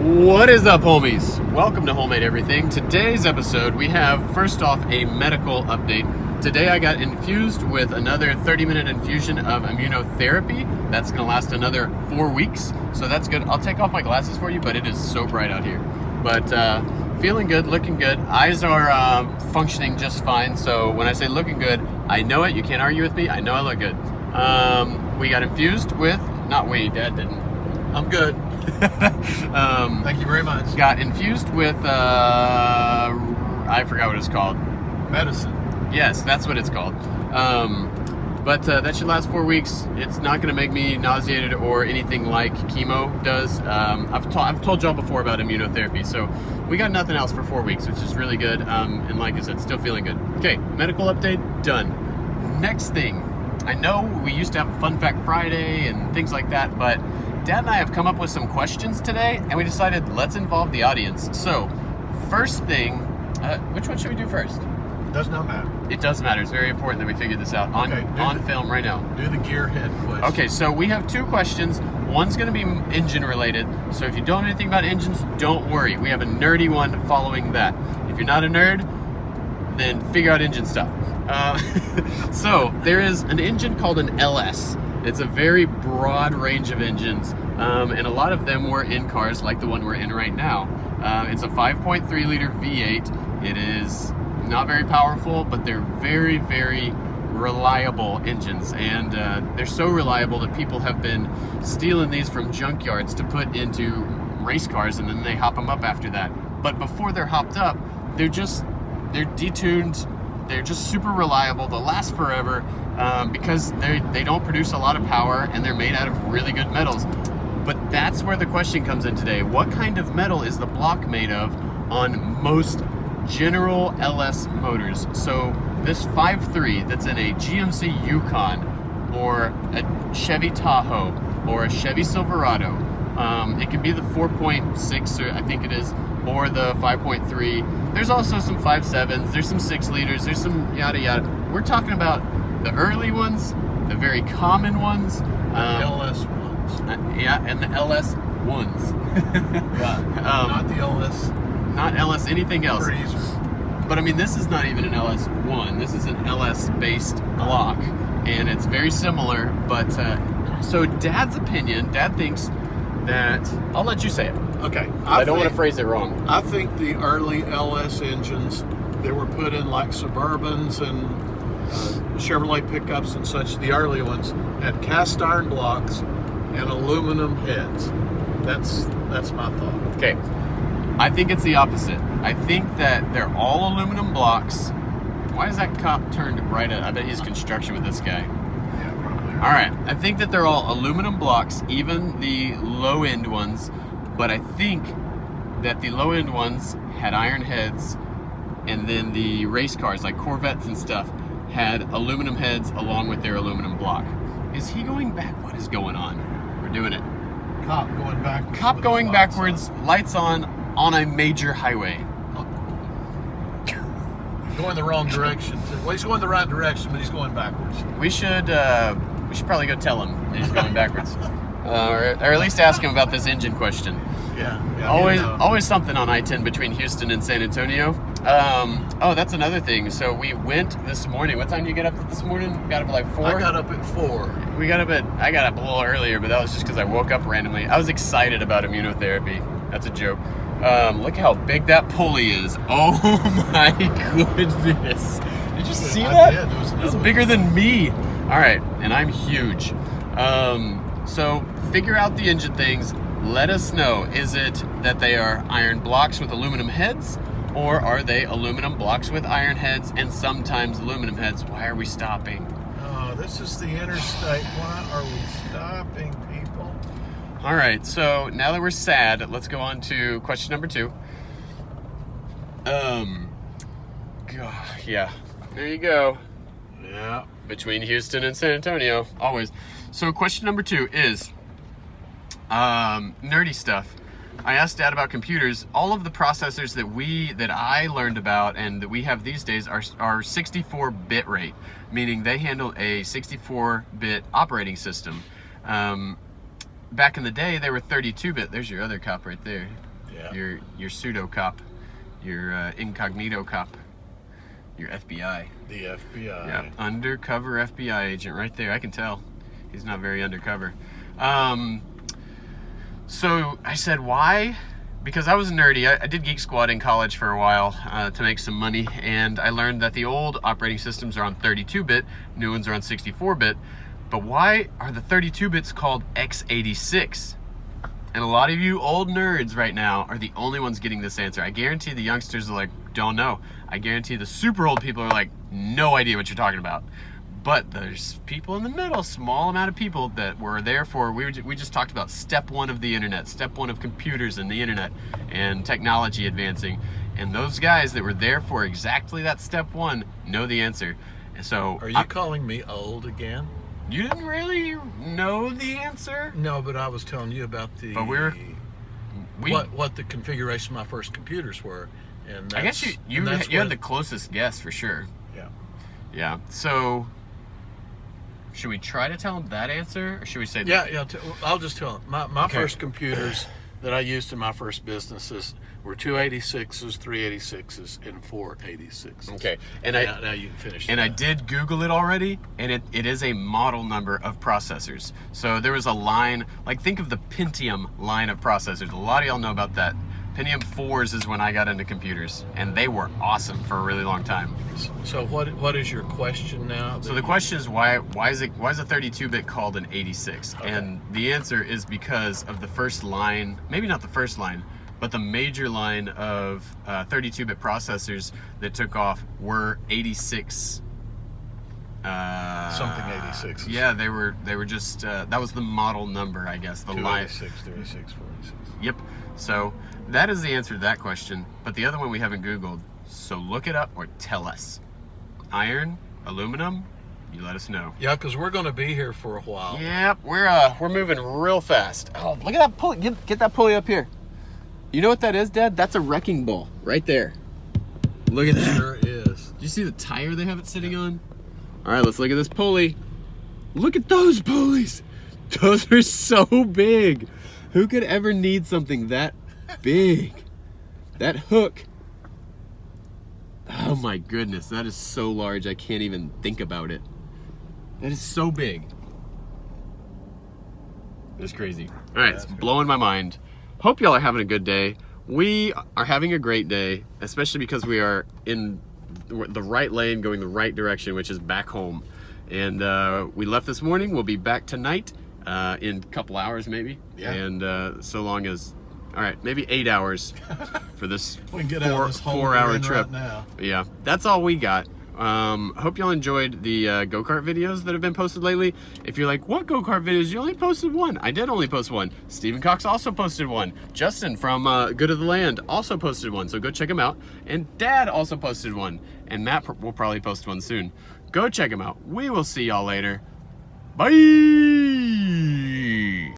What is up, homies? Welcome to Homemade Everything. Today's episode, we have, first off, a medical update. Today I got infused with another 30-minute infusion of immunotherapy. That's going to last another 4 weeks, so that's good. I'll take off my glasses for you, but it is so bright out here. But feeling good, looking good. Eyes are functioning just fine, so when I say looking good, I know it. You can't argue with me. I know I look good. We got infused with, not we, Dad didn't. I'm good. Thank you very much. Got infused with, I forgot what it's called. Medicine. Yes, that's what it's called. But that should last 4 weeks. It's not going to make me nauseated or anything like chemo does. I've told y'all before about immunotherapy, so we got nothing else for 4 weeks, which is really good. And like I said, still feeling good. Okay, medical update, done. Next thing, I know we used to have Fun Fact Friday and things like that, but Dad and I have come up with some questions today, and we decided let's involve the audience. So, first thing, which one should we do first? Does not matter. It does matter. It's very important that we figure this out on film right now. Do the gearhead question. Okay, so we have two questions. One's going to be engine related. So if you don't know anything about engines, don't worry. We have a nerdy one following that. If you're not a nerd, then figure out engine stuff. So there is an engine called an LS. It's a very broad range of engines, and a lot of them were in cars like the one we're in right now. It's a 5.3 liter V8. It is not very powerful, but they're very, very reliable engines, and they're so reliable that people have been stealing these from junkyards to put into race cars, and then they hop them up after that. But before they're hopped up, they're detuned. They're just super reliable. They'll last forever because they don't produce a lot of power, and they're made out of really good metals. But that's where the question comes in today. What kind of metal is the block made of on most General LS motors? So this 5.3 that's in a GMC Yukon or a Chevy Tahoe or a Chevy Silverado, it can be the 4.6, or I think it is, or the 5.3. There's also some 5.7s, there's some 6 liters, there's some yada yada. We're talking about the early ones, the very common ones. LS ones. Yeah, and the LS ones. Right. Not the LS. Not LS anything else. Freezer. But I mean, this is not even an LS1. This is an LS-based block, and it's very similar. But so Dad's opinion, Dad thinks that, I'll let you say it. Okay. I don't want to phrase it wrong. I think the early LS engines that were put in like Suburbans and Chevrolet pickups and such, the early ones, had cast iron blocks and aluminum heads. That's my thought. Okay. I think it's the opposite. I think that they're all aluminum blocks. Why is that cop turned right at? I bet he's construction with this guy. Yeah, probably. All right. I think that they're all aluminum blocks, even the low-end ones. But I think that the low-end ones had iron heads, and then the race cars, like Corvettes and stuff, had aluminum heads along with their aluminum block. Is he going back? What is going on? We're doing it. Cop going backwards. Cop with going his lights backwards, lights on a major highway. Going the wrong direction. Well, he's going the right direction, but he's going backwards. We should probably go tell him that he's going backwards, or at least ask him about this engine question. Yeah. Always something on I-10 between Houston and San Antonio. Oh, that's another thing. So we went this morning. What time did you get up this morning? Got up at like 4? I got up at 4. I got up a little earlier, but that was just because I woke up randomly. I was excited about immunotherapy. That's a joke. Look how big that pulley is. Oh my goodness. Did you see that? I did. It's bigger than me. All right, and I'm huge. So figure out the engine things. Let us know. Is it that they are iron blocks with aluminum heads, or are they aluminum blocks with iron heads and sometimes aluminum heads? Why are we stopping? Oh, this is the interstate. Why are we stopping, people? All right, so now that we're sad, let's go on to question number 2. Yeah, there you go. Yeah. Between Houston and San Antonio, always. So question number 2 is nerdy stuff. I asked Dad about computers. All of the processors that I learned about and that we have these days are 64 bit rate, meaning they handle a 64-bit operating system. Back in the day, they were 32-bit. There's your other cop right there. Yeah. Your pseudo cop, your incognito cop, your FBI. The FBI. Yeah, undercover FBI agent right there. I can tell he's not very undercover. So I said, why? Because I was nerdy. I did Geek Squad in college for a while to make some money, and I learned that the old operating systems are on 32-bit, new ones are on 64-bit. But why are the 32 bits called x86? And a lot of you old nerds right now are the only ones getting this answer. I guarantee the youngsters are like, don't know. I guarantee the super old people are like, no idea what you're talking about. But there's people in the middle, small amount of people that were there for, we just talked about step one of the internet, step one of computers and the internet and technology advancing. And those guys that were there for exactly that step one know the answer. And so, Are you calling me old again? you didn't really know the answer? No, but I was telling you about the But what the configuration of my first computers were, and I guess you that's had when- the closest guess for sure. yeah. Yeah. So, should we try to tell him that answer, or should we say? Yeah. I'll just tell them. My Okay. first computers that I used in my first businesses were 286s, 386s, and 486s. Okay. And I Now you can finish. And I that. did Google it already, and it is a model number of processors. So there was a line, like think of the Pentium line of processors. A lot of y'all know about that. Pentium 4s is when I got into computers, and they were awesome for a really long time. So what is your question now? So the question is why is a 32-bit called an 86? Okay. And the answer is because of the first line, maybe not the first line, but the major line of 32-bit processors that took off were 86. Something 86s. Yeah, they were just that was the model number, I guess. The line. 286, 386, 486. Yep. So that is the answer to that question. But the other one we haven't Googled. So look it up or tell us. Iron, aluminum, you let us know. Yeah, because we're going to be here for a while. Yep, we're moving real fast. Oh, look at that pulley. Get that pulley up here. You know what that is, Dad? That's a wrecking ball right there. Look at that. Sure is. Do you see the tire they have it sitting on? All right, let's look at this pulley. Look at those pulleys. Those are so big. Who could ever need something that big? That hook. Oh my goodness, that is so large I can't even think about it. That is so big. It's crazy. All right, it's blowing my mind. Hope y'all are having a good day. We are having a great day, especially because we are in the right lane, going the right direction, which is back home. And we left this morning. We'll be back tonight in a couple hours, maybe. Yeah. And so long as, all right, maybe 8 hours for this We can get out of this hole 4-hour we're in trip. right now. Yeah, that's all we got. Hope y'all enjoyed the go-kart videos that have been posted lately. If you're like, what go-kart videos? You only posted one. I did only post one. Stephen Cox also posted one. Justin from Good of the Land also posted one, so go check him out. And Dad also posted one. And Matt will probably post one soon. Go check him out. We will see y'all later. Bye!